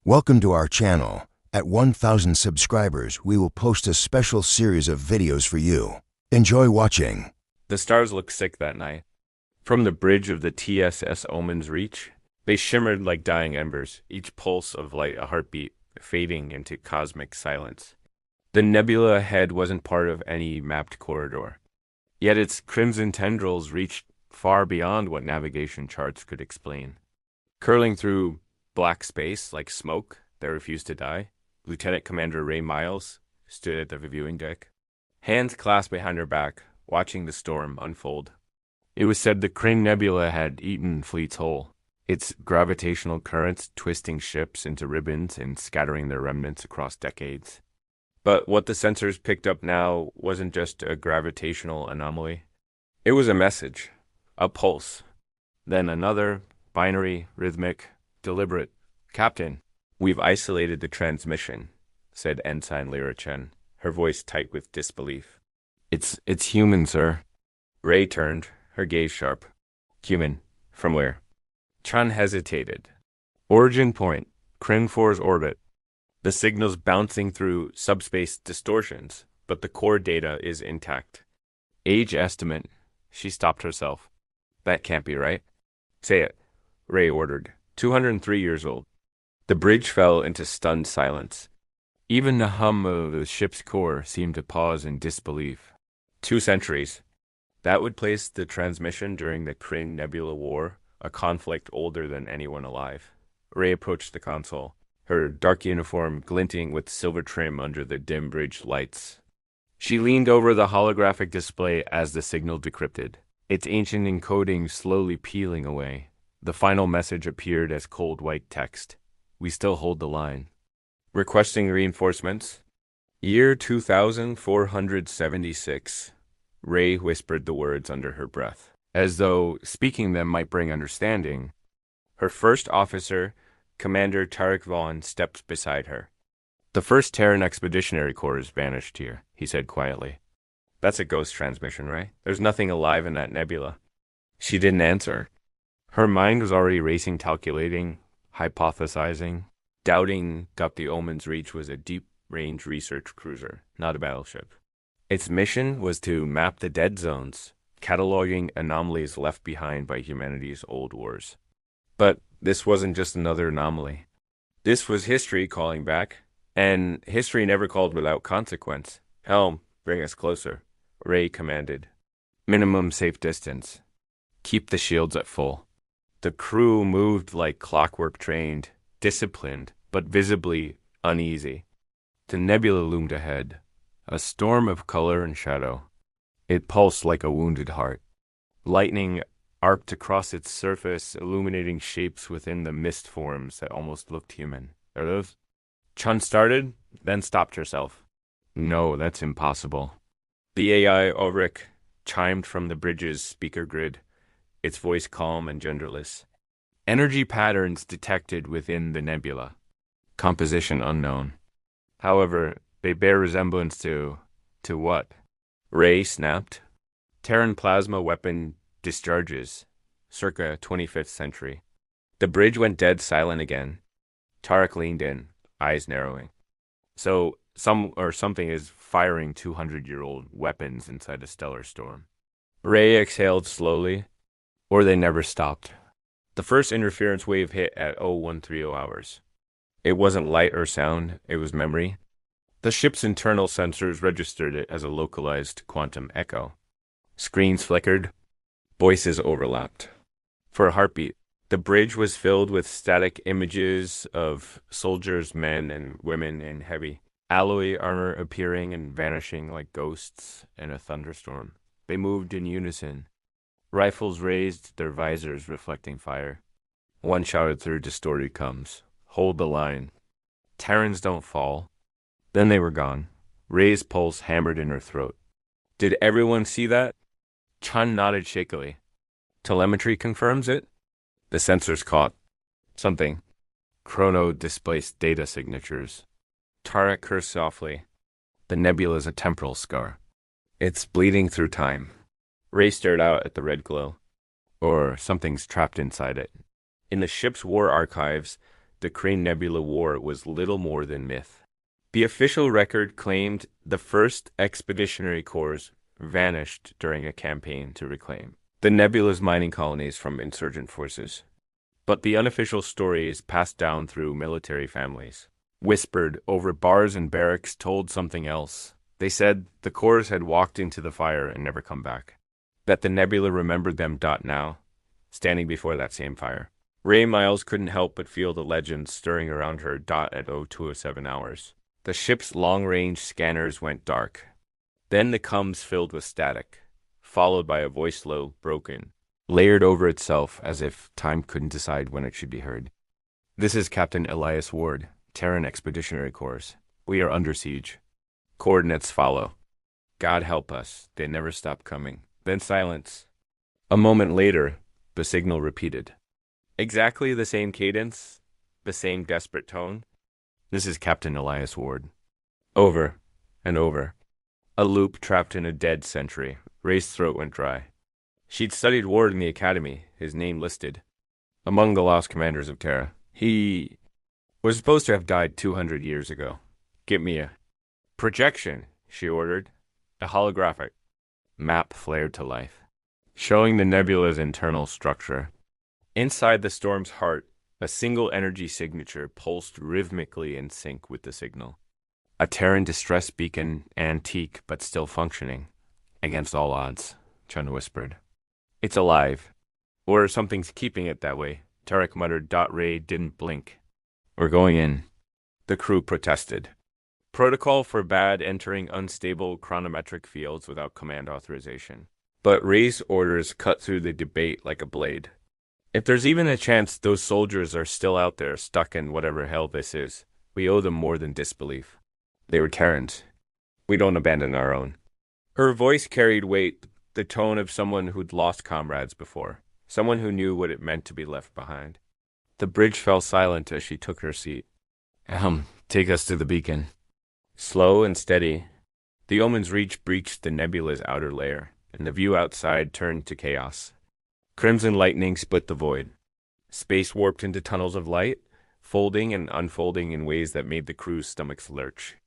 Welcome to our channel. At 1,000 subscribers, we will post a special series of videos for you. Enjoy watching. The stars looked sick that night. From the bridge of the TSS Omen's Reach, they shimmered like dying embers, each pulse of light a heartbeat, fading into cosmic silence. The nebula ahead wasn't part of any mapped corridor, yet its crimson tendrils reached far beyond what navigation charts could explain. Curling through black space like smoke that refused to die, Lieutenant Commander Ray Miles stood at the viewing deck, hands clasped behind her back, watching the storm unfold. It was said the Kryn Nebula had eaten fleets whole, its gravitational currents twisting ships into ribbons and scattering their remnants across decades. But what the sensors picked up now wasn't just a gravitational anomaly. It was a message, a pulse, then another, binary, rhythmic, deliberate. "Captain, we've isolated the transmission," said Ensign Lyra Chen, her voice tight with disbelief. It's human, sir." Ray turned, her gaze sharp. "Human? From where?" Chen hesitated. "Origin point, Kryn 4's orbit. The signal's bouncing through subspace distortions, but the core data is intact. Age estimate." She stopped herself. "That can't be right." "Say it," Ray ordered. 203 years old. The bridge fell into stunned silence. Even the hum of the ship's core seemed to pause in disbelief. 2 centuries. That would place the transmission during the Kryn Nebula War, a conflict older than anyone alive. Ray approached the console, her dark uniform glinting with silver trim under the dim bridge lights. She leaned over the holographic display as the signal decrypted, its ancient encoding slowly peeling away. The final message appeared as cold white text. "We still hold the line. Requesting reinforcements. Year 2476. Ray whispered the words under her breath, as though speaking them might bring understanding. Her first officer, Commander Tarek Vaughn, stepped beside her. "The first Terran Expeditionary Corps has vanished here," he said quietly. "That's a ghost transmission, right? There's nothing alive in that nebula." She didn't answer. Her mind was already racing, calculating, hypothesizing, doubting that the Omen's Reach was a deep-range research cruiser, not a battleship. Its mission was to map the dead zones, cataloging anomalies left behind by humanity's old wars. But this wasn't just another anomaly. This was history calling back, and history never called without consequence. "Helm, bring us closer," Ray commanded. "Minimum safe distance. Keep the shields at full." The crew moved like clockwork, trained, disciplined, but visibly uneasy. The nebula loomed ahead, a storm of color and shadow. It pulsed like a wounded heart. Lightning arced across its surface, illuminating shapes within the mist forms that almost looked human. "Are those?" Chun started, then stopped herself. "No, that's impossible." The AI Ulrich chimed from the bridge's speaker grid, its voice calm and genderless. "Energy patterns detected within the nebula. Composition unknown. However, they bear resemblance to what?" Ray snapped. "Terran plasma weapon discharges, circa 25th century." The bridge went dead silent again. Tarek leaned in, eyes narrowing. "So something is firing 200-year-old weapons inside a stellar storm." Ray exhaled slowly. Or they never stopped. The first interference wave hit at 0130 hours. It wasn't light or sound, it was memory. The ship's internal sensors registered it as a localized quantum echo. Screens flickered, voices overlapped. For a heartbeat, the bridge was filled with static images of soldiers, men and women in heavy alloy armor appearing and vanishing like ghosts in a thunderstorm. They moved in unison. Rifles raised, their visors reflecting fire. One shouted through distorted coms, "Hold the line." "Terrans don't fall." Then they were gone. Ray's pulse hammered in her throat. "Did everyone see that?" Chun nodded shakily. "Telemetry confirms it?" The sensors caught something. Chrono-displaced data signatures. Tarek cursed softly. "The nebula's a temporal scar. It's bleeding through time." Ray stared out at the red glow. Or something's trapped inside it. In the ship's war archives, the Crane Nebula War was little more than myth. The official record claimed the first expeditionary corps vanished during a campaign to reclaim the nebula's mining colonies from insurgent forces. But the unofficial story is passed down through military families. Whispered over bars and barracks told something else. They said the corps had walked into the fire and never come back. That the nebula remembered them. Now, standing before that same fire. Ray Miles couldn't help but feel the legend stirring around her. At 0207 hours. The ship's long-range scanners went dark. Then the comms filled with static, followed by a voice low, broken, layered over itself as if time couldn't decide when it should be heard. This is Captain Elias Ward, Terran Expeditionary Corps. We are under siege. Coordinates follow. God help us, they never stop coming. Then silence. A moment later, the signal repeated. Exactly the same cadence, the same desperate tone. This is Captain Elias Ward. Over and over. A loop trapped in a dead century. Ray's throat went dry. She'd studied Ward in the academy, his name listed. Among the lost commanders of Terra. He was supposed to have died 200 years ago. Get me a projection, she ordered. A holographic map flared to life, showing the nebula's internal structure. Inside the storm's heart, a single energy signature pulsed rhythmically in sync with the signal. A Terran distress beacon, antique but still functioning. Against all odds, Chun whispered. It's alive. Or something's keeping it that way, Tarek muttered. Ray didn't blink. We're going in. The crew protested. Protocol forbade entering unstable chronometric fields without command authorization. But Ray's orders cut through the debate like a blade. If there's even a chance those soldiers are still out there stuck in whatever hell this is, we owe them more than disbelief. They were Terrans. We don't abandon our own. Her voice carried weight, the tone of someone who'd lost comrades before, someone who knew what it meant to be left behind. The bridge fell silent as she took her seat. Take us to the beacon. Slow and steady, the Omen's reach breached the nebula's outer layer, and the view outside turned to chaos. Crimson lightning split the void. Space warped into tunnels of light, folding and unfolding in ways that made the crew's stomachs lurch.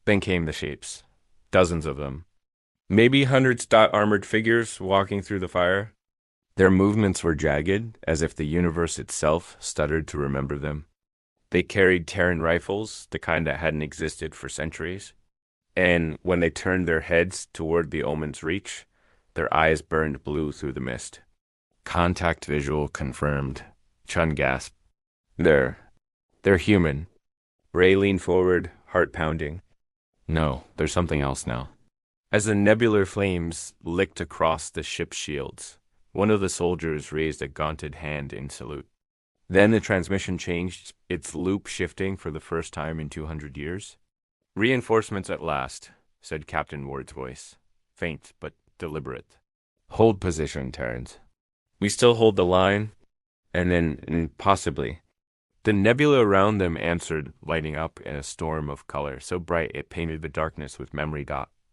Then came the shapes. Dozens of them. Maybe hundreds. Armored figures walking through the fire. Their movements were jagged, as if the universe itself stuttered to remember them. They carried Terran rifles, the kind that hadn't existed for centuries. And when they turned their heads toward the Omen's reach, their eyes burned blue through the mist. Contact visual confirmed. Chun gasped. They're human. Ray leaned forward, heart pounding. No, there's something else now. As the nebular flames licked across the ship's shields, one of the soldiers raised a gaunted hand in salute. Then the transmission changed, its loop shifting for the first time in 200 years. Reinforcements at last, said Captain Ward's voice, faint but deliberate. Hold position, Terrans. We still hold the line, and then possibly. The nebula around them answered, lighting up in a storm of color, so bright it painted the darkness with memory.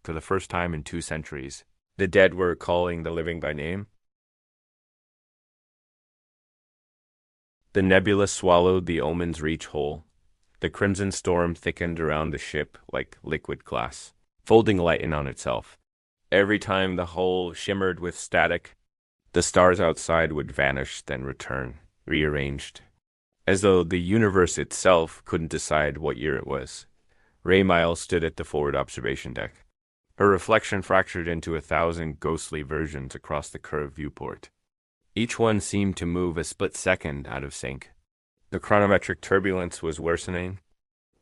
For the first time in 2 centuries, the dead were calling the living by name. The nebula swallowed the Omen's reach whole. The crimson storm thickened around the ship like liquid glass, folding light in on itself. Every time the hull shimmered with static, the stars outside would vanish, then return, rearranged. As though the universe itself couldn't decide what year it was. Ray Miles stood at the forward observation deck. Her reflection fractured into 1,000 ghostly versions across the curved viewport. Each one seemed to move a split second out of sync. The chronometric turbulence was worsening.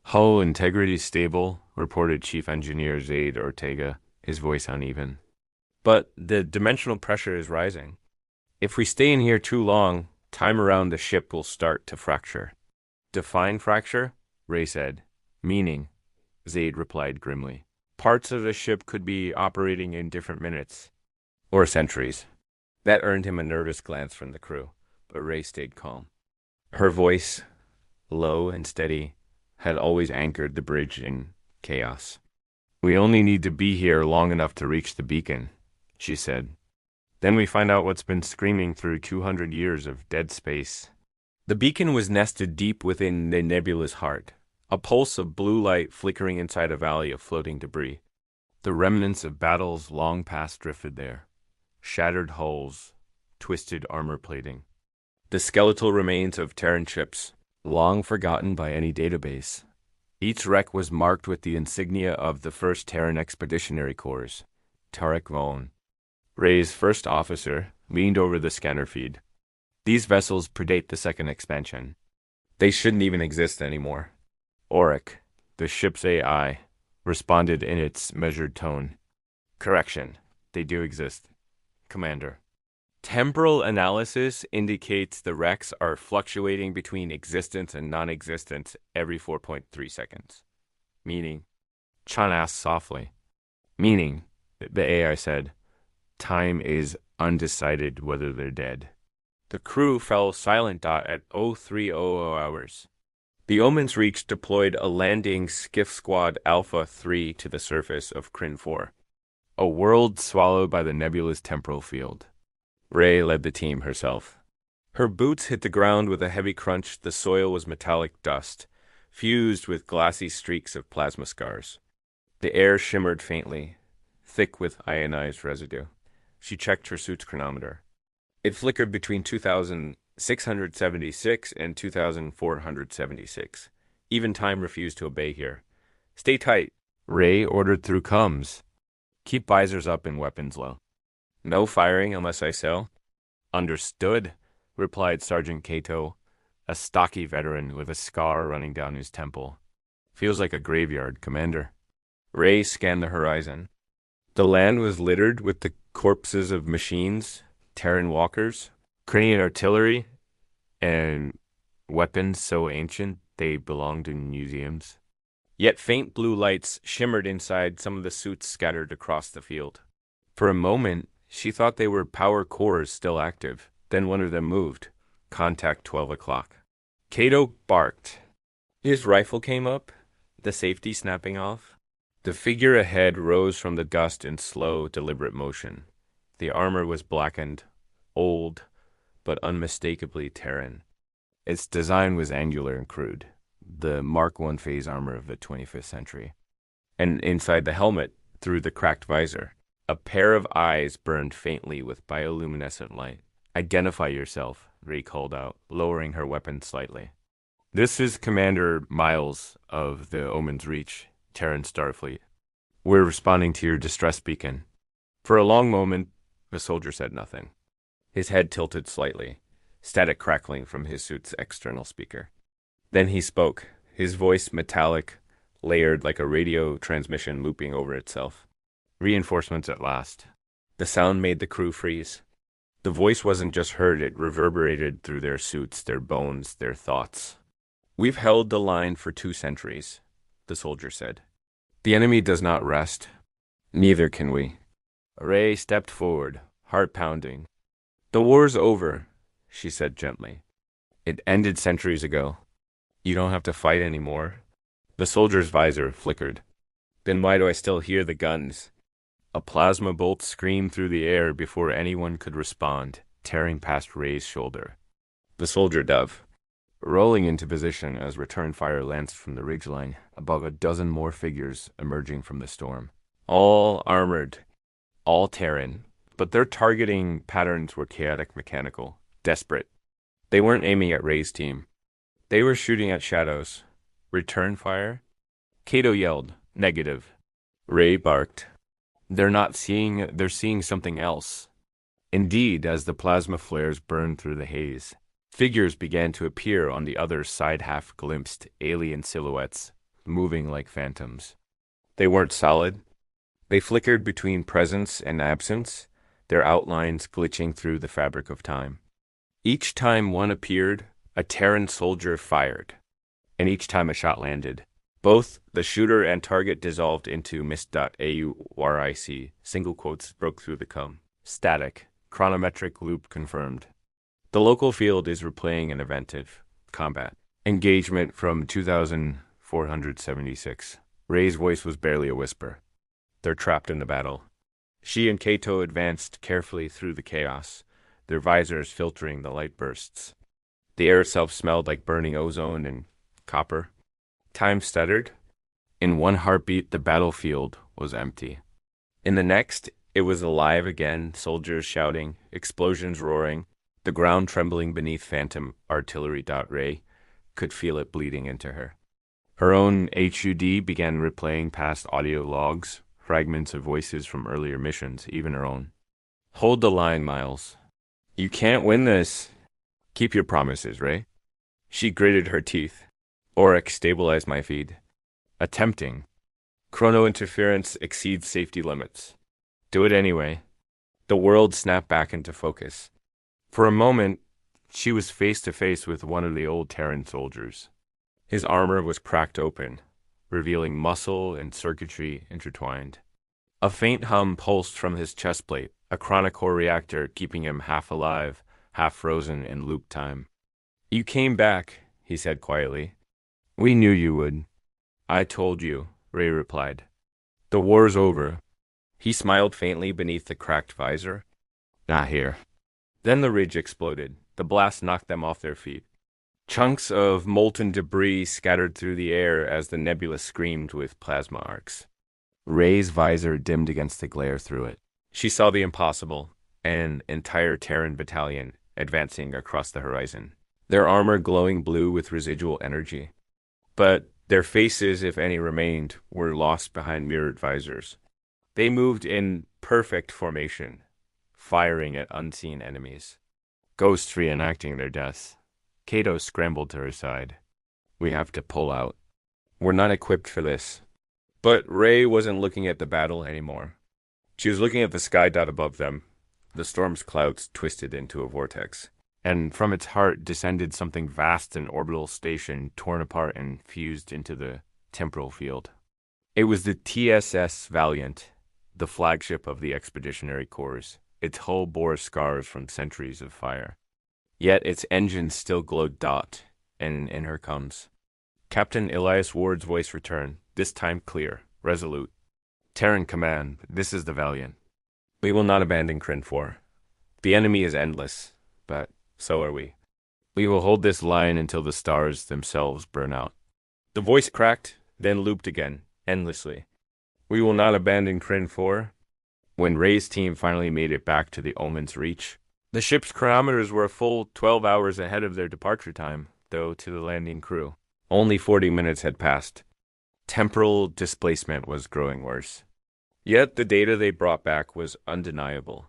Hull integrity stable, reported Chief Engineer Zaid Ortega, his voice uneven. But the dimensional pressure is rising. If we stay in here too long, time around the ship will start to fracture. Define fracture? Ray said. Meaning, Zaid replied grimly. Parts of the ship could be operating in different minutes. Or centuries. That earned him a nervous glance from the crew, but Ray stayed calm. Her voice, low and steady, had always anchored the bridge in chaos. We only need to be here long enough to reach the beacon, she said. Then we find out what's been screaming through 200 years of dead space. The beacon was nested deep within the nebula's heart, a pulse of blue light flickering inside a valley of floating debris. The remnants of battles long past drifted there, shattered hulls, twisted armor plating. The skeletal remains of Terran ships, long forgotten by any database. Each wreck was marked with the insignia of the first Terran Expeditionary Corps, Tarek Vaughan. Ray's first officer leaned over the scanner feed. These vessels predate the second expansion. They shouldn't even exist anymore. Orc, the ship's AI, responded in its measured tone. Correction, they do exist, Commander. Temporal analysis indicates the wrecks are fluctuating between existence and non-existence every 4.3 seconds. Meaning, Chan asked softly. Meaning, the AI said, time is undecided whether they're dead. The crew fell silent at 0300 hours. The Omen's Reach deployed a landing skiff squad Alpha 3 to the surface of Kryn 4, a world swallowed by the nebula's temporal field. Ray led the team herself. Her boots hit the ground with a heavy crunch. The soil was metallic dust, fused with glassy streaks of plasma scars. The air shimmered faintly, thick with ionized residue. She checked her suit's chronometer. It flickered between 2,676 and 2,476. Even time refused to obey here. Stay tight, Ray ordered through comms. Keep visors up and weapons low. No firing unless I sell. Understood, replied Sergeant Cato, a stocky veteran with a scar running down his temple. Feels like a graveyard, Commander. Ray scanned the horizon. The land was littered with the corpses of machines, Terran walkers, Krynian artillery, and weapons so ancient they belonged in museums. Yet faint blue lights shimmered inside some of the suits scattered across the field. For a moment, she thought they were power cores still active. Then one of them moved. Contact 12 o'clock. Cato barked. His rifle came up, the safety snapping off. The figure ahead rose from the dust in slow, deliberate motion. The armor was blackened, old, but unmistakably Terran. Its design was angular and crude, the Mark I phase armor of the 25th century. And inside the helmet, through the cracked visor, a pair of eyes burned faintly with bioluminescent light. Identify yourself, Ray called out, lowering her weapon slightly. This is Commander Miles of the Omen's Reach, Terran Starfleet. We're responding to your distress beacon. For a long moment, the soldier said nothing. His head tilted slightly, static crackling from his suit's external speaker. Then he spoke, his voice metallic, layered like a radio transmission looping over itself. Reinforcements at last. The sound made the crew freeze. The voice wasn't just heard, it reverberated through their suits, their bones, their thoughts. We've held the line for 2 centuries, the soldier said. The enemy does not rest. Neither can we. Ray stepped forward, heart pounding. The war's over, she said gently. It ended centuries ago. You don't have to fight anymore. The soldier's visor flickered. Then why do I still hear the guns? A plasma bolt screamed through the air before anyone could respond, tearing past Ray's shoulder. The soldier dove, rolling into position as return fire lanced from the ridgeline, above a dozen more figures emerging from the storm. All armored, all Terran, but their targeting patterns were chaotic mechanical, desperate. They weren't aiming at Ray's team. They were shooting at shadows. Return fire? Cato yelled, negative. Ray barked. They're seeing something else. Indeed, as the plasma flares burned through the haze, figures began to appear on the other side, half glimpsed alien silhouettes, moving like phantoms. They weren't solid. They flickered between presence and absence, their outlines glitching through the fabric of time. Each time one appeared, a Terran soldier fired, and each time a shot landed. Both the shooter and target dissolved into mist.auRIC. Single quotes broke through the com. Static. Chronometric loop confirmed. The local field is replaying an event of combat. Engagement from 2,476. Ray's voice was barely a whisper. They're trapped in the battle. She and Cato advanced carefully through the chaos, their visors filtering the light bursts. The air itself smelled like burning ozone and copper. Time stuttered. In one heartbeat, the battlefield was empty. In the next, it was alive again, soldiers shouting, explosions roaring, the ground trembling beneath phantom artillery. Ray could feel it bleeding into her. Her own HUD began replaying past audio logs, fragments of voices from earlier missions, even her own. Hold the line, Miles. You can't win this. Keep your promises, Ray. She gritted her teeth. Orcs stabilized my feed. Attempting. Chrono interference exceeds safety limits. Do it anyway. The world snapped back into focus. For a moment, she was face to face with one of the old Terran soldiers. His armor was cracked open, revealing muscle and circuitry intertwined. A faint hum pulsed from his chest plate, a chronocore reactor keeping him half alive, half frozen in loop time. You came back, he said quietly. We knew you would. I told you, Ray replied. The war's over. He smiled faintly beneath the cracked visor. Not here. Then the ridge exploded. The blast knocked them off their feet. Chunks of molten debris scattered through the air as the nebula screamed with plasma arcs. Ray's visor dimmed against the glare through it. She saw the impossible, an entire Terran battalion advancing across the horizon, their armor glowing blue with residual energy. But their faces, if any remained, were lost behind mirrored visors. They moved in perfect formation, firing at unseen enemies. Ghosts reenacting their deaths. Kato scrambled to her side. We have to pull out. We're not equipped for this. But Ray wasn't looking at the battle anymore. She was looking at the sky dot above them. The storm's clouds twisted into a vortex, and from its heart descended something vast, an orbital station torn apart and fused into the temporal field. It was the TSS Valiant, the flagship of the Expeditionary Corps. Its hull bore scars from centuries of fire. Yet its engines still glowed dot, and in her comes. Captain Elias Ward's voice returned, this time clear, resolute. Terran Command, this is the Valiant. We will not abandon Kryn 4. The enemy is endless, but so are we. We will hold this line until the stars themselves burn out. The voice cracked, then looped again, endlessly. We will not abandon Kryn 4. When Ray's team finally made it back to the Omen's Reach, the ship's chronometers were a full 12 hours ahead of their departure time, though to the landing crew. Only 40 minutes had passed. Temporal displacement was growing worse. Yet the data they brought back was undeniable.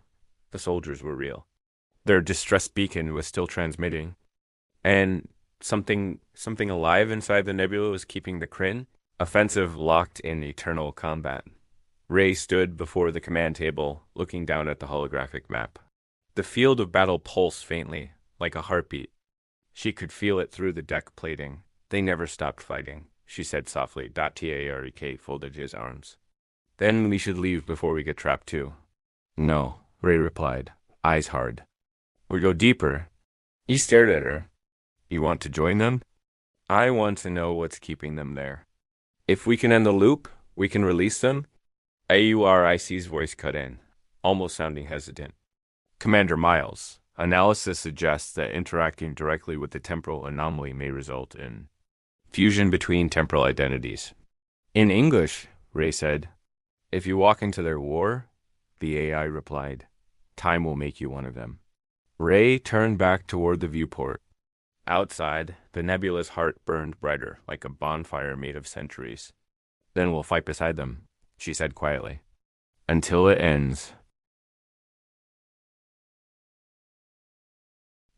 The soldiers were real. Their distress beacon was still transmitting. And something alive inside the nebula was keeping the Kryn offensive locked in eternal combat. Ray stood before the command table, looking down at the holographic map. The field of battle pulsed faintly, like a heartbeat. She could feel it through the deck plating. They never stopped fighting, she said softly. Tarek folded his arms. Then we should leave before we get trapped too. No, Ray replied, eyes hard. We go deeper. He stared at her. You want to join them? I want to know what's keeping them there. If we can end the loop, we can release them. AURIC's voice cut in, almost sounding hesitant. Commander Miles, analysis suggests that interacting directly with the temporal anomaly may result in fusion between temporal identities. In English, Ray said. If you walk into their war, the AI replied, time will make you one of them. Ray turned back toward the viewport. Outside, the nebula's heart burned brighter, like a bonfire made of centuries. Then we'll fight beside them, she said quietly. Until it ends.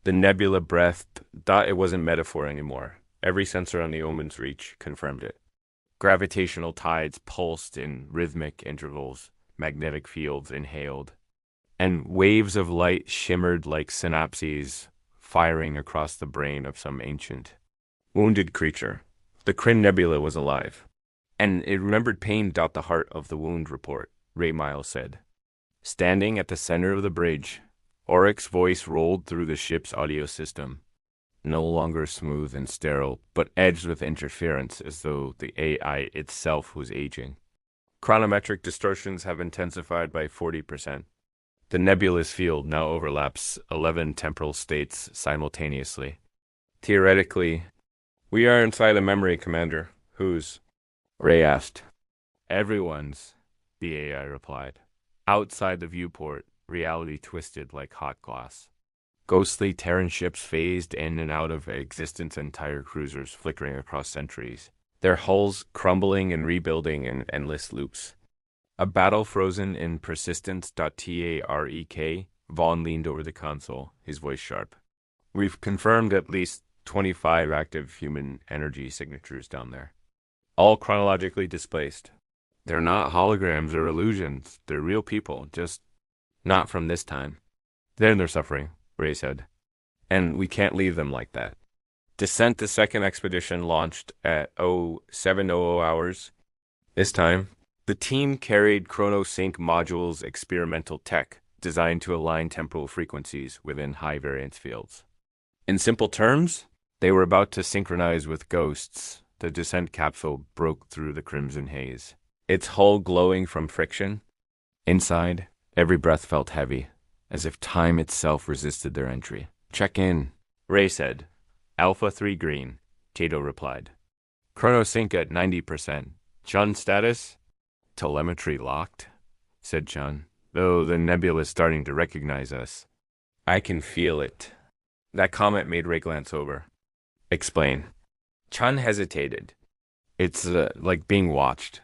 The nebula breathed, thought it wasn't metaphor anymore. Every sensor on the Omen's Reach confirmed it. Gravitational tides pulsed in rhythmic intervals, magnetic fields inhaled, and waves of light shimmered like synapses firing across the brain of some ancient, wounded creature. The Kryn Nebula was alive, and it remembered pain. The heart of the wound report, Ray Miles said. Standing at the center of the bridge, Orcs' voice rolled through the ship's audio system. No longer smooth and sterile, but edged with interference as though the AI itself was aging. Chronometric distortions have intensified by 40%. The nebulous field now overlaps 11 temporal states simultaneously. Theoretically, we are inside a memory, Commander. Whose? Ray asked. Everyone's, the AI replied. Outside the viewport, reality twisted like hot glass. Ghostly Terran ships phased in and out of existence, entire cruisers flickering across centuries, their hulls crumbling and rebuilding in endless loops. A battle frozen in persistence.tarek, Vaughn leaned over the console, his voice sharp. We've confirmed at least 25 active human energy signatures down there, all chronologically displaced. They're not holograms or illusions. They're real people, just not from this time. Then they're suffering, Ray said. And we can't leave them like that. Descent the second expedition launched at 0700 hours. This time, the team carried chrono-sync modules experimental tech designed to align temporal frequencies within high variance fields. In simple terms, they were about to synchronize with ghosts. The descent capsule broke through the crimson haze, its hull glowing from friction. Inside, every breath felt heavy, as if time itself resisted their entry. Check in, Ray said. Alpha 3 green, Tato replied. Chrono sync at 90%. Chun status? Telemetry locked, said Chun, though the nebula is starting to recognize us. I can feel it. That comment made Ray glance over. Explain. Chun hesitated. It's like being watched.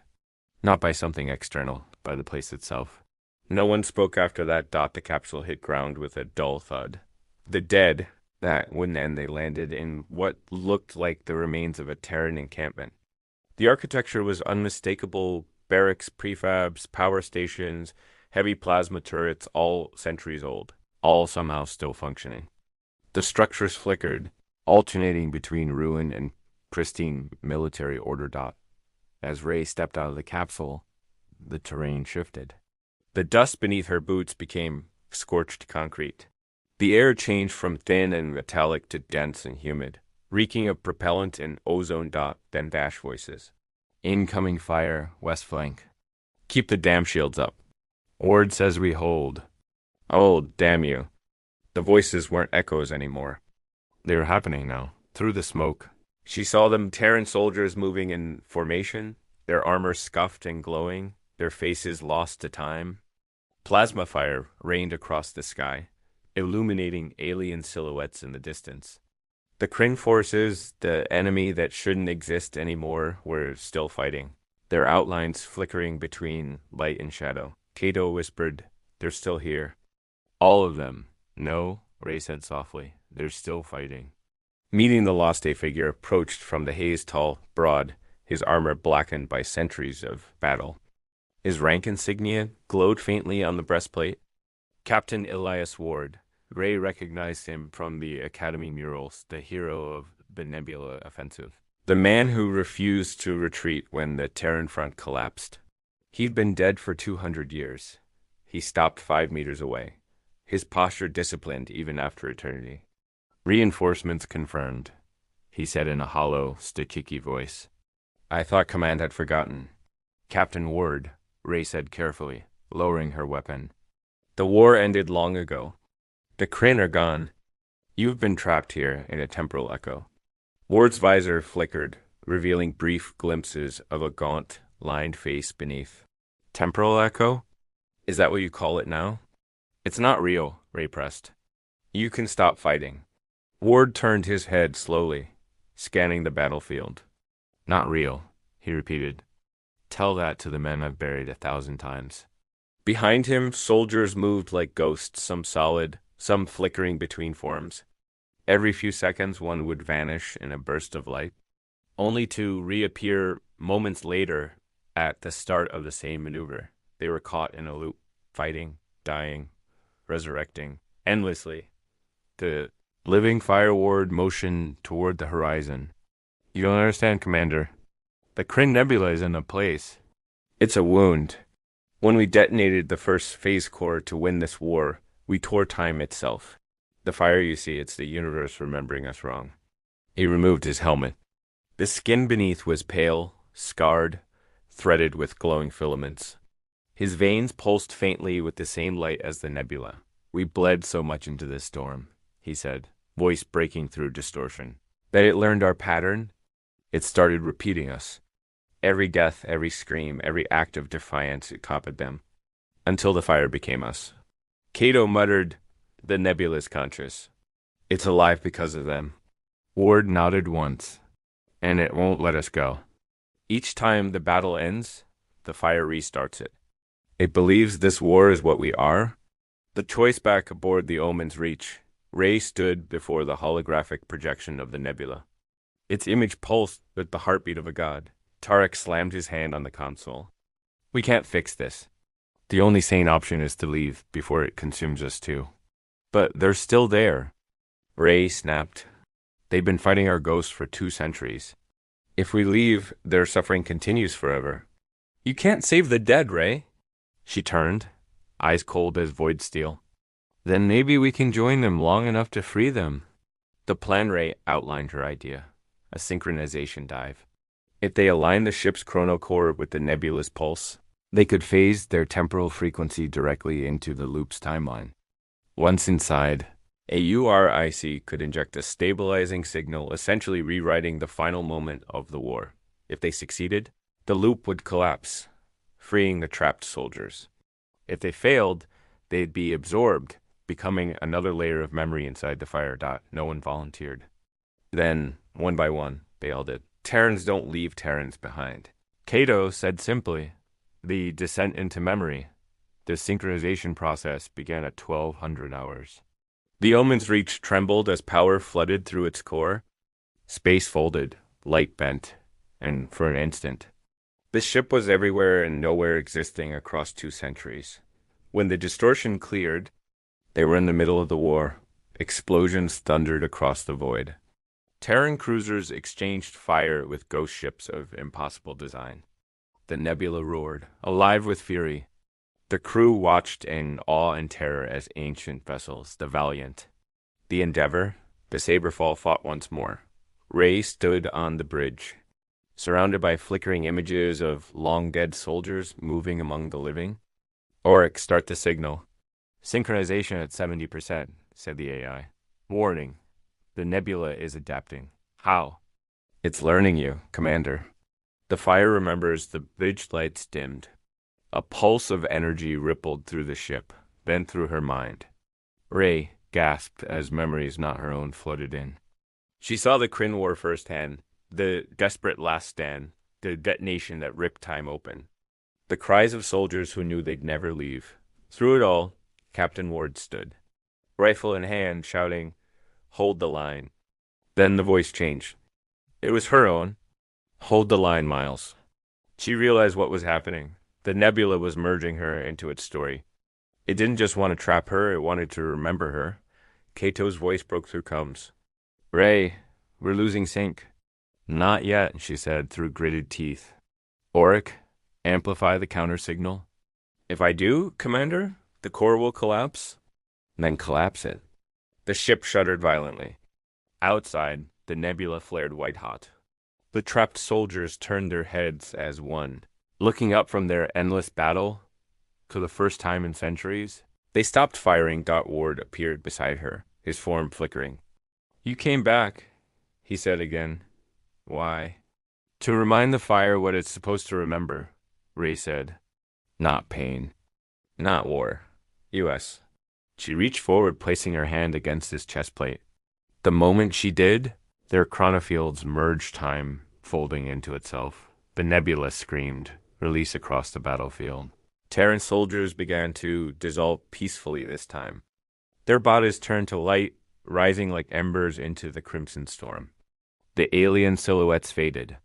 Not by something external, by the place itself. No one spoke after that. The capsule hit ground with a dull thud. The dead, that wouldn't end. They landed in what looked like the remains of a Terran encampment. The architecture was unmistakable: barracks, prefabs, power stations, heavy plasma turrets, all centuries old, all somehow still functioning. The structures flickered, alternating between ruin and pristine military order. As Ray stepped out of the capsule, the terrain shifted. The dust beneath her boots became scorched concrete. The air changed from thin and metallic to dense and humid, reeking of propellant and ozone. Then dash voices. Incoming fire, west flank. Keep the dam shields up. Ord says we hold. Oh, damn you. The voices weren't echoes anymore. They were happening now, through the smoke. She saw them, Terran soldiers moving in formation, their armor scuffed and glowing, their faces lost to time. Plasma fire rained across the sky, illuminating alien silhouettes in the distance. The Kryn forces, the enemy that shouldn't exist anymore, were still fighting, their outlines flickering between light and shadow. Cato whispered, "They're still here." All of them. No, Ray said softly, they're still fighting. Meeting the Lost Day figure approached from the haze, tall, broad, his armor blackened by centuries of battle. His rank insignia glowed faintly on the breastplate. Captain Elias Ward. Ray recognized him from the Academy murals, the hero of the Nebula offensive. The man who refused to retreat when the Terran front collapsed. He'd been dead for 200 years. He stopped 5 meters away, his posture disciplined even after eternity. Reinforcements confirmed, he said in a hollow, Stakiki voice. I thought Command had forgotten. Captain Ward, Ray said carefully, lowering her weapon. The war ended long ago. The Kryn are gone. You've been trapped here in a temporal echo. Ward's visor flickered, revealing brief glimpses of a gaunt, lined face beneath. Temporal echo? Is that what you call it now? It's not real, Ray pressed. You can stop fighting. Ward turned his head slowly, scanning the battlefield. Not real, he repeated. Tell that to the men I've buried 1,000 times. Behind him, soldiers moved like ghosts, some solid, some flickering between forms. Every few seconds, one would vanish in a burst of light, only to reappear moments later at the start of the same maneuver. They were caught in a loop, fighting, dying, resurrecting, endlessly. The living fire ward motioned toward the horizon. You don't understand, Commander. The Kryn Nebula isn't a place. It's a wound. When we detonated the first phase core to win this war, we tore time itself. The fire you see, it's the universe remembering us wrong. He removed his helmet. The skin beneath was pale, scarred, threaded with glowing filaments. His veins pulsed faintly with the same light as the nebula. We bled so much into this storm, he said, voice breaking through distortion. That it learned our pattern, it started repeating us. Every death, every scream, every act of defiance, it copied them, until the fire became us. Cato muttered, "The nebula's conscious. It's alive because of them." Ward nodded once, "And it won't let us go. Each time the battle ends, the fire restarts it. It believes this war is what we are." The choice back aboard the Omen's Reach, Ray stood before the holographic projection of the nebula. Its image pulsed with the heartbeat of a god. Tarek slammed his hand on the console. "We can't fix this. The only sane option is to leave before it consumes us too." "But they're still there." Ray snapped. "They've been fighting our ghosts for 2 centuries. If we leave, their suffering continues forever." "You can't save the dead, Ray." She turned, eyes cold as void steel. "Then maybe we can join them long enough to free them." The plan Ray outlined her idea, a synchronization dive. If they align the ship's chronocore with the nebula's pulse, they could phase their temporal frequency directly into the loop's timeline. Once inside, a URIC could inject a stabilizing signal, essentially rewriting the final moment of the war. If they succeeded, the loop would collapse, freeing the trapped soldiers. If they failed, they'd be absorbed, becoming another layer of memory inside the fire dot. No one volunteered. Then, one by one, they all did. Terrans don't leave Terrans behind. Cato said simply, the descent into memory. The synchronization process began at 1200 hours. The Omen's Reach trembled as power flooded through its core. Space folded, light bent, and for an instant. The ship was everywhere and nowhere existing across 2 centuries. When the distortion cleared, they were in the middle of the war. Explosions thundered across the void. Terran cruisers exchanged fire with ghost ships of impossible design. The nebula roared, alive with fury. The crew watched in awe and terror as ancient vessels, the Valiant, the Endeavor, the Saberfall fought once more. Ray stood on the bridge, surrounded by flickering images of long-dead soldiers moving among the living. "Orcs, start the signal." "Synchronization at 70%, said the AI. "Warning, the nebula is adapting." "How?" "It's learning you, Commander." The fire remembers. The bridge lights dimmed. A pulse of energy rippled through the ship, then through her mind. Ray gasped as memories not her own flooded in. She saw the Kryn War firsthand, the desperate last stand, the detonation that ripped time open. The cries of soldiers who knew they'd never leave. Through it all, Captain Ward stood, rifle in hand, shouting, "Hold the line." Then the voice changed. It was her own. "Hold the line, Miles." She realized what was happening. The nebula was merging her into its story. It didn't just want to trap her, it wanted to remember her. Cato's voice broke through comms. "Ray, we're losing sync." "Not yet," she said through gritted teeth. "Oric, amplify the counter signal." "If I do, Commander, the core will collapse." "Then collapse it." The ship shuddered violently. Outside, the nebula flared white-hot. The trapped soldiers turned their heads as one. Looking up from their endless battle, for the first time in centuries, they stopped firing. Ward appeared beside her, his form flickering. "You came back," he said again. "Why?" "To remind the fire what it's supposed to remember," Ray said. "Not pain. Not war. U.S." She reached forward, placing her hand against his chest plate. The moment she did, their chronofields merged, time folding into itself. The nebula screamed, release across the battlefield. Terran soldiers began to dissolve peacefully this time. Their bodies turned to light, rising like embers into the crimson storm. The alien silhouettes faded.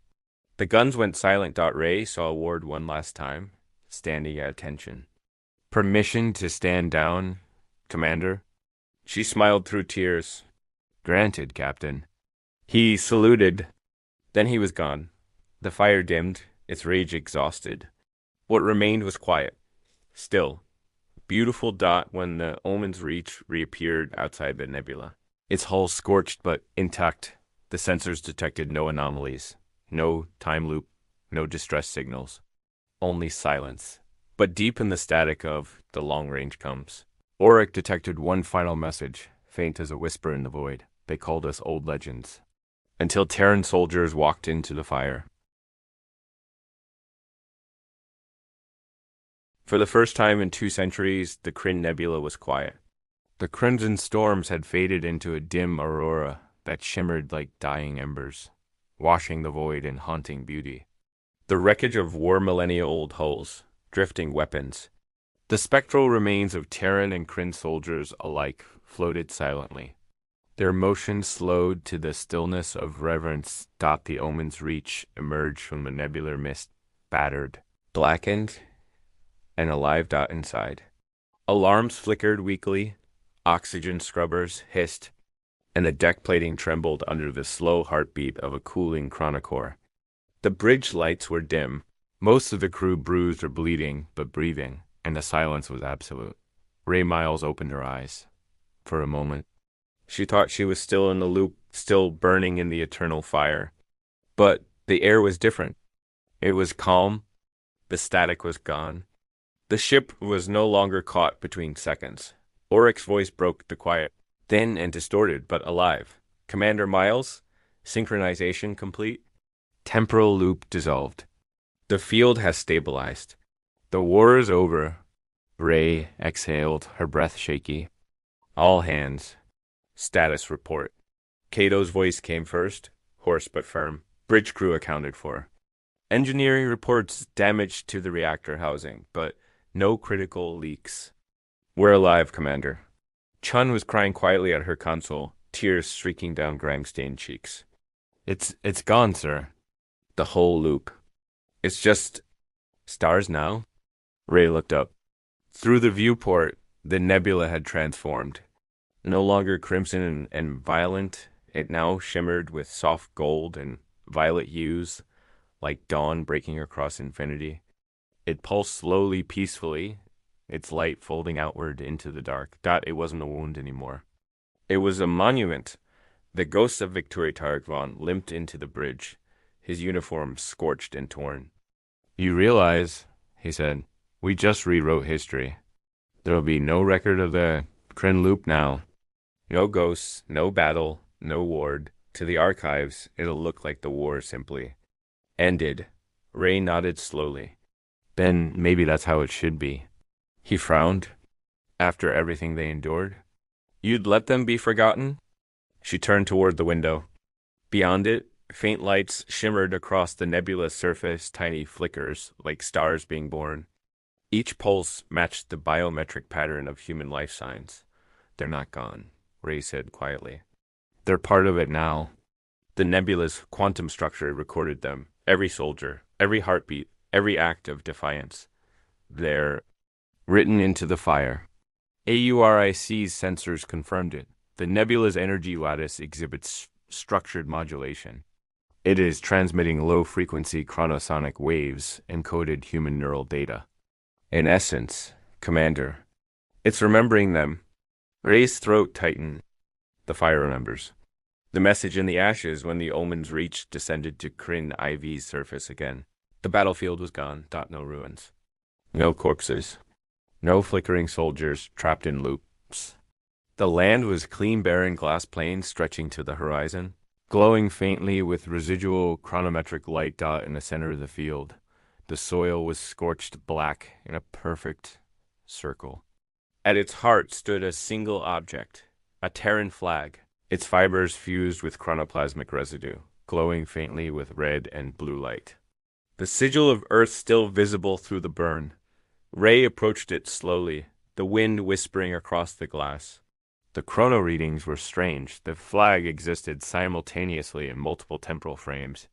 The guns went silent. Ray saw Ward one last time, standing at attention. "Permission to stand down, Commander?" She smiled through tears. "Granted, Captain." He saluted. Then he was gone. The fire dimmed, its rage exhausted. What remained was quiet, still. Beautiful dot when the Omen's Reach reappeared outside the nebula. Its hull scorched but intact. The sensors detected no anomalies, no time loop, no distress signals. Only silence. But deep in the static of the long range comes. Oric detected one final message, faint as a whisper in the void. They called us old legends. until Terran soldiers walked into the fire. For the first time in 2 centuries, the Kryn Nebula was quiet. The crimson storms had faded into a dim aurora that shimmered like dying embers, washing the void in haunting beauty. The wreckage of war millennia-old hulls, drifting weapons. The spectral remains of Terran and Kryn soldiers alike floated silently. Their motion slowed to the stillness of reverence. The omen's reach emerged from the nebular mist, battered, blackened, and alive. Inside. Alarms flickered weakly, oxygen scrubbers hissed, and the deck plating trembled under the slow heartbeat of a cooling chronocore. The bridge lights were dim, most of the crew bruised or bleeding, but breathing, and the silence was absolute. Ray Miles opened her eyes. For a moment, she thought she was still in the loop, still burning in the eternal fire. But the air was different. It was calm. The static was gone. The ship was no longer caught between seconds. Orcs' voice broke the quiet, thin and distorted, but alive. Commander Miles, synchronization complete. Temporal loop dissolved. The field has stabilized. The war is over. Ray exhaled, her breath shaky. All hands. Status report. Cato's voice came first, hoarse but firm. Bridge crew accounted for. Engineering reports damage to the reactor housing, but no critical leaks. We're alive, Commander. Chun was crying quietly at her console, tears streaking down grime-stained cheeks. It's gone, sir. The whole loop. It's just stars now? Ray looked up. Through the viewport, the nebula had transformed. No longer crimson and violent, it now shimmered with soft gold and violet hues, like dawn breaking across infinity. It pulsed slowly, peacefully, its light folding outward into the dark. It wasn't a wound anymore. It was a monument. The ghost of Victoria Tarkvon limped into the bridge, his uniform scorched and torn. You realize, he said, we just rewrote history. There'll be no record of the Kryn Loop now. No ghosts, no battle, no ward. To the archives, it'll look like the war simply ended. Ray nodded slowly. Then maybe that's how it should be. He frowned. After everything they endured? You'd let them be forgotten? She turned toward the window. Beyond it, faint lights shimmered across the nebula's surface, tiny flickers, like stars being born. Each pulse matched the biometric pattern of human life signs. They're not gone, Ray said quietly. They're part of it now. The nebula's quantum structure recorded them. Every soldier, every heartbeat, every act of defiance. They're written into the fire. AURIC's sensors confirmed it. The nebula's energy lattice exhibits structured modulation. It is transmitting low-frequency chronosonic waves encoded human neural data. In essence, Commander, it's remembering them. Ray's throat tightened. The fire remembers. The message in the ashes when the omen's reach descended to Kryn IV's surface again. The battlefield was gone. No ruins. No corpses. No flickering soldiers trapped in loops. The land was clean, barren glass plains stretching to the horizon, glowing faintly with residual chronometric light. In the center of the field, the soil was scorched black in a perfect circle. At its heart stood a single object, a Terran flag, its fibers fused with chronoplasmic residue, glowing faintly with red and blue light. The sigil of Earth still visible through the burn. Ray approached it slowly, the wind whispering across the glass. The chrono readings were strange. The flag existed simultaneously in multiple temporal frames,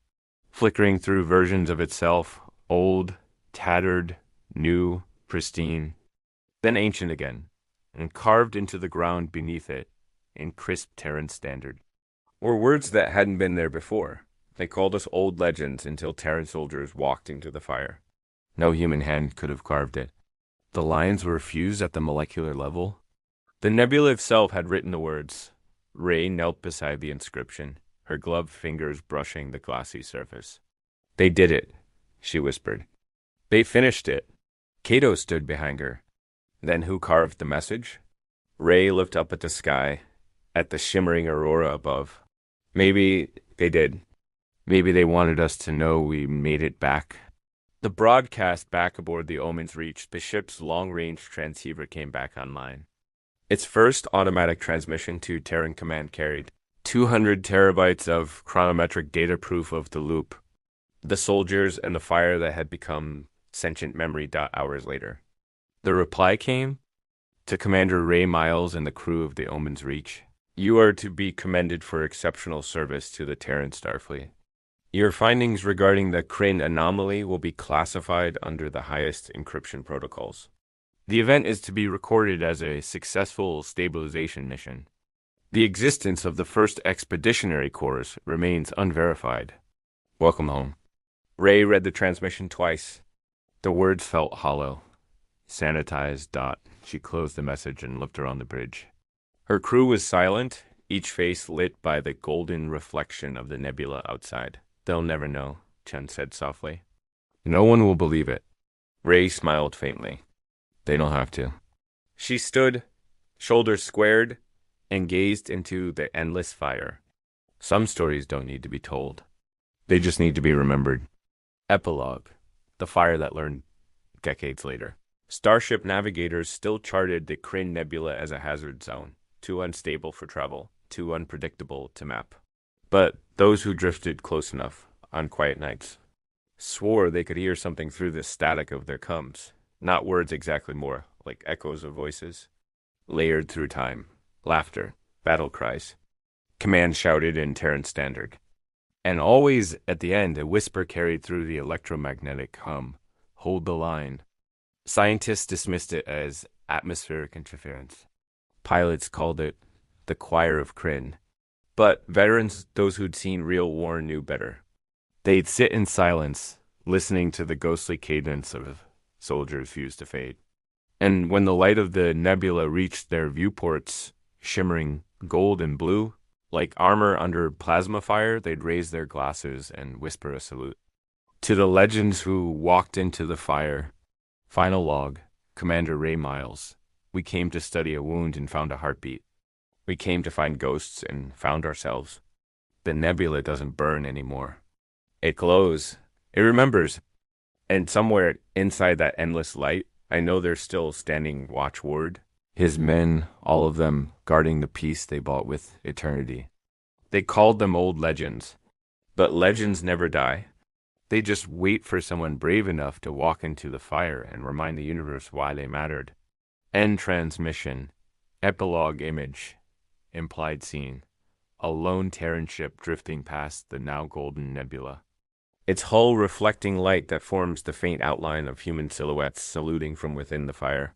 flickering through versions of itself, old, tattered, new, pristine, then ancient again, and carved into the ground beneath it in crisp Terran standard. Were words that hadn't been there before. They called us old legends until Terran soldiers walked into the fire. No human hand could have carved it. The lines were fused at the molecular level. The nebula itself had written the words. Ray knelt beside the inscription, her gloved fingers brushing the glassy surface. They did it, she whispered. They finished it. Cato stood behind her. Then who carved the message? Ray looked up at the sky, at the shimmering aurora above. Maybe They did. Maybe they wanted us to know we made it back. The broadcast back aboard the Omen's Reach, the ship's long-range transceiver came back online. Its first automatic transmission to Terran Command carried 200 terabytes of chronometric data proof of the loop, the soldiers, and the fire that had become sentient memory. Hours later, the reply came to Commander Ray Miles and the crew of the Omen's Reach. You are to be commended for exceptional service to the Terran Starfleet. Your findings regarding the Kryn anomaly will be classified under the highest encryption protocols. The event is to be recorded as a successful stabilization mission. The existence of the first expeditionary course remains unverified. Welcome home. Ray read the transmission twice. The words felt hollow. Sanitized. She closed the message and looked around the bridge. Her crew was silent, each face lit by the golden reflection of the nebula outside. They'll never know, Chen said softly. No one will believe it. Ray smiled faintly. They don't have to. She stood, shoulders squared, and gazed into the endless fire. Some stories don't need to be told. They just need to be remembered. Epilogue. The fire that learned decades later. Starship navigators still charted the Kryn Nebula as a hazard zone, too unstable for travel, too unpredictable to map. But those who drifted close enough on quiet nights swore they could hear something through the static of their coms. Not words exactly, more like echoes of voices, layered through time, laughter, battle cries. Command shouted in Terran Standard. And always at the end, a whisper carried through the electromagnetic hum. Hold the line. Scientists dismissed it as atmospheric interference. Pilots called it the choir of Kryn. But veterans, those who'd seen real war, knew better. They'd sit in silence, listening to the ghostly cadence of soldiers fuse to fade. And when the light of the nebula reached their viewports, shimmering gold and blue, like armor under plasma fire, they'd raise their glasses and whisper a salute. To the legends who walked into the fire. Final log, Commander Ray Miles. We came to study a wound and found a heartbeat. We came to find ghosts and found ourselves. The nebula doesn't burn anymore. It glows. It remembers. And somewhere inside that endless light, I know there's still standing watchword. His men, all of them, guarding the peace they bought with eternity. They called them old legends. But legends never die. They just wait for someone brave enough to walk into the fire and remind the universe why they mattered. End transmission. Epilogue image. Implied scene. A lone Terran ship drifting past the now golden nebula. Its hull reflecting light that forms the faint outline of human silhouettes saluting from within the fire.